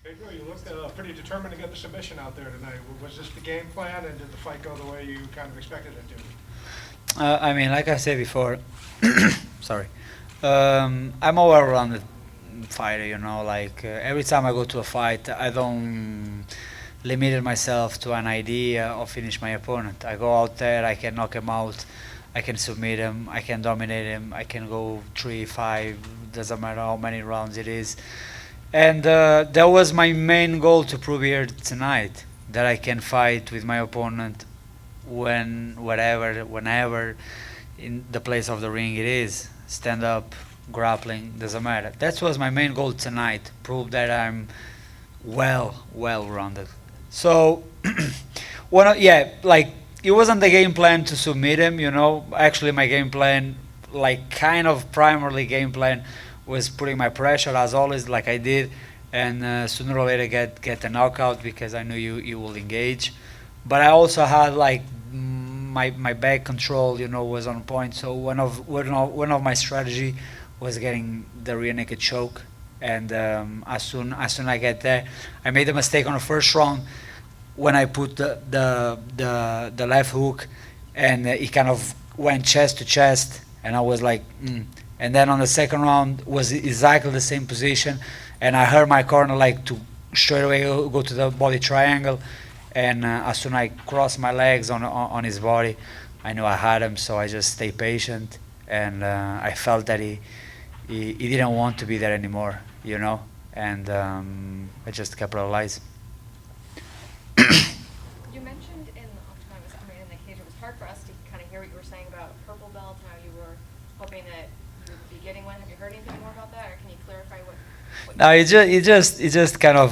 Pedro, you looked pretty determined to get the submission out there tonight. Was this the game plan, and did the fight go the way you kind of expected it to? I mean, like I said before, sorry, I'm a well-rounded fighter. Like every time I go to a fight, I don't limit myself to an idea of finish my opponent. I go out there, I can knock him out, I can submit him, I can dominate him, I can go 3, 5, doesn't matter how many rounds it is. And that was my main goal to prove here tonight, that I can fight with my opponent whenever in the place of the ring it is. Stand up, grappling, doesn't matter. That was my main goal tonight, prove that I'm well rounded. So, yeah, like it wasn't the game plan to submit him. Actually, my game plan, like kind of primarily game plan, was putting my pressure as always, like I did, and sooner or later get a knockout because I knew you will engage. But I also had like my back control, was on point. So one of my strategy was getting the rear naked choke, and as soon I get there, I made a mistake on the first round when I put the left hook, and it kind of went chest to chest, and I was like, and then on the second round was exactly the same position, and I heard my corner like to straight away go to the body triangle, and as soon I crossed my legs on his body, I knew I had him, so I just stayed patient, and I felt that he didn't want to be there anymore, and I just capitalized. You mentioned in the off-time, I mean, in the cage, it was hard for us to kind of hear what you were saying about purple belt, how you were hoping that you would be getting one. Have you heard anything more about that, or can you clarify what No, you it just kind of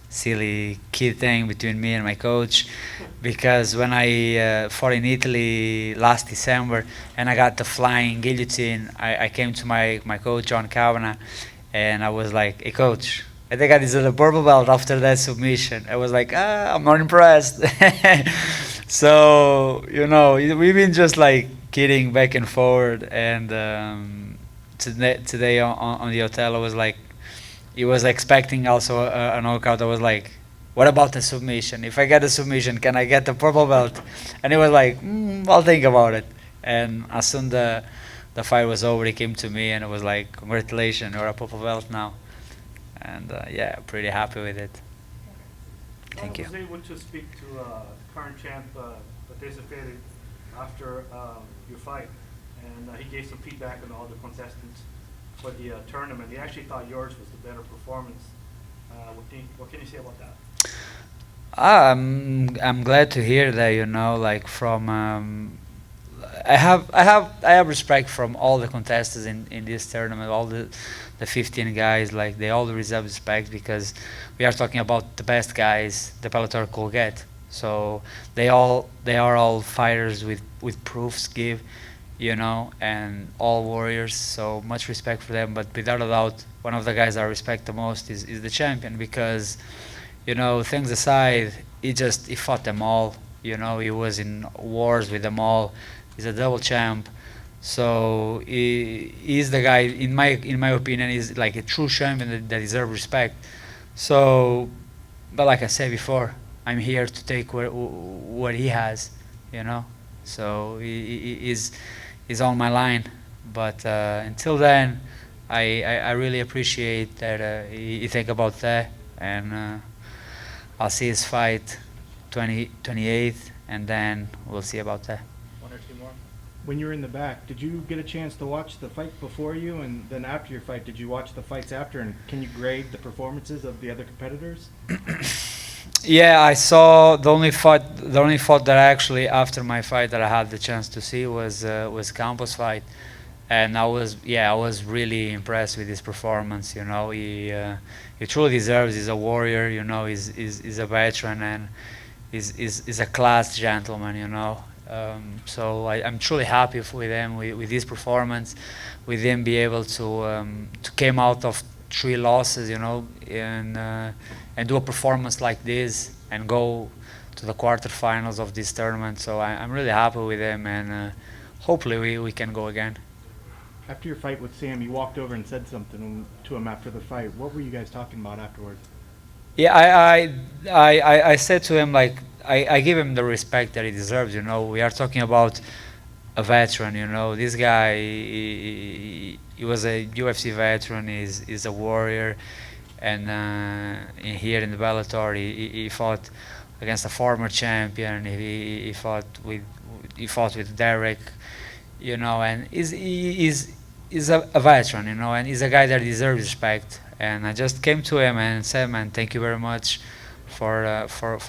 silly kid thing between me and my coach, because when I fought in Italy last December and I got the flying guillotine, I came to my coach John Kavanagh, and I was like, "Hey coach, I think I deserve a purple belt after that submission." I was like, I'm not impressed. So we've been just like kidding back and forward, and today on the hotel, I was like, he was expecting also a knockout. I was like, what about the submission? If I get the submission, can I get the purple belt? And he was like, I'll think about it. And as soon the fight was over, he came to me and it was like, congratulations, you're a purple belt now. And yeah, pretty happy with it. Thank I you. was able to speak to current champ Pedro after your fight, and he gave some feedback on all the contestants for the tournament. He actually thought yours was the better performance. What can you say about that? I'm glad to hear that. Like from I have respect from all the contestants in this tournament, all the 15 guys. Like they all deserve respect because we are talking about the best guys the Bellator could get. So they are all fighters with proofs give, and all warriors. So much respect for them. But without a doubt, one of the guys I respect the most is the champion because things aside, he fought them all. He was in wars with them all. He's a double champ. So he's the guy, in my opinion, is like a true champion that deserves respect. So, but like I said before, I'm here to take what he has, you know. So he's on my line. But until then, I really appreciate that he think about that, and I'll see his fight 28th, and then we'll see about that. One or two more. When you were in the back, did you get a chance to watch the fight before you, and then after your fight, did you watch the fights after, and can you grade the performances of the other competitors? Yeah, I saw the only fight. The only fight that after my fight that I had the chance to see was Campos' fight, and I was really impressed with his performance. He truly deserves. He's a warrior. He's a veteran, and he's a class gentleman. So I'm truly happy with him with his performance, with him be able to came out of 3 losses. And do a performance like this and go to the quarterfinals of this tournament. So I'm really happy with him, and hopefully we can go again. After your fight with Sam, you walked over and said something to him after the fight. What were you guys talking about afterwards? Yeah, I said to him, like, I give him the respect that he deserves. You know, we are talking about a veteran. You know, this guy, he was a UFC veteran. He's a warrior, and here in the Bellator, he fought against a former champion. He fought with Derek. You know, and he's a veteran. You know, and he's a guy that deserves respect. And I just came to him and said, "Man, thank you very much for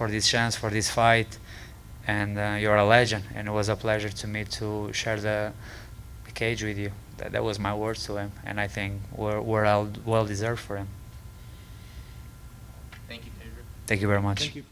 this chance, for this fight, and you're a legend." And it was a pleasure to me to share the cage with you. That was my words to him, and I think we're all well deserved for him. Thank you, Pedro. Thank you very much. Thank you.